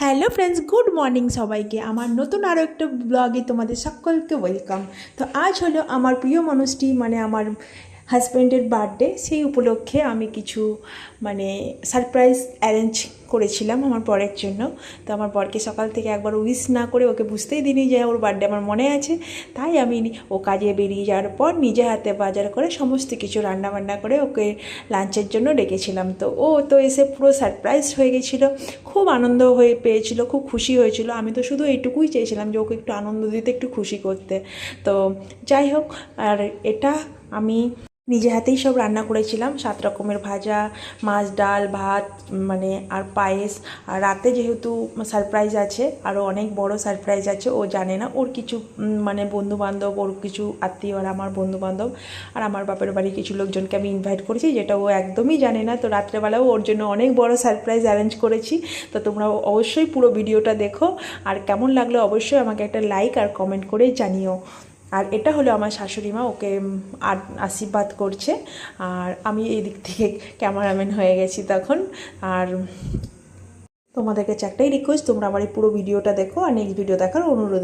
Hello friends, good morning সবাইকে। আমার নতুন আরও একটা ব্লগে তোমাদের সকলকে ওয়েলকাম। তো আজ হলো আমার প্রিয় মানুষটি মানে আমার হাজব্যান্ডের বার্থডে। সেই উপলক্ষে আমি কিছু মানে সারপ্রাইজ অ্যারেঞ্জ করেছিলাম আমার বরের জন্য। তো আমার বরকে সকাল থেকে একবার উইশ না করে ওকে বুঝতেই দিইনি যে ওর বার্থডে আমার মনে আছে। তাই আমি ও কাজে বেরিয়ে যাওয়ার পর নিজে হাতে বাজার করে সমস্ত কিছু রান্নাবান্না করে ওকে লাঞ্চের জন্য ডেকেছিলাম। তো ও তো এসে পুরো সারপ্রাইজ হয়ে গেছিলো, খুব আনন্দ হয়ে পেয়েছিল, খুব খুশি হয়েছিল। আমি তো শুধু এইটুকুই চেয়েছিলাম যে ওকে একটু আনন্দ দিতে, একটু খুশি করতে। তো যাই হোক, আর এটা আমি নিজে হাতেই সব রান্না করেছিলাম, 7 রকমের ভাজা, মাছ, ডাল, ভাত, মানে আর পায়েস। আর রাতে যেহেতু সারপ্রাইজ আছে, আরও অনেক বড় সারপ্রাইজ আছে, ও জানে না। ওর কিছু মানে বন্ধুবান্ধব, ওর কিছু আত্মীয় আর আমার বন্ধুবান্ধব আর আমার বাপের বাড়ির কিছু লোকজনকে আমি ইনভাইট করেছি, যেটা ও একদমই জানে না। তো রাত্রেবেলাও ওর জন্য অনেক বড় সারপ্রাইজ অ্যারেঞ্জ করেছি। তো তোমরা অবশ্যই পুরো ভিডিওটা দেখো, আর কেমন লাগলো অবশ্যই আমাকে একটা লাইক আর কমেন্ট করে জানিও। আর এটা হলো আমার শাশুড়ি মা, ওকে আশীর্বাদ করছে, আর আমি এই দিক থেকে ক্যামেরাম্যান হয়ে গেছি তখন। আর তোমাদের কাছে একটাই রিকোয়েস্ট, তোমরা আমার এই পুরো ভিডিওটা দেখো আর নেক্সট ভিডিও দেখার অনুরোধ।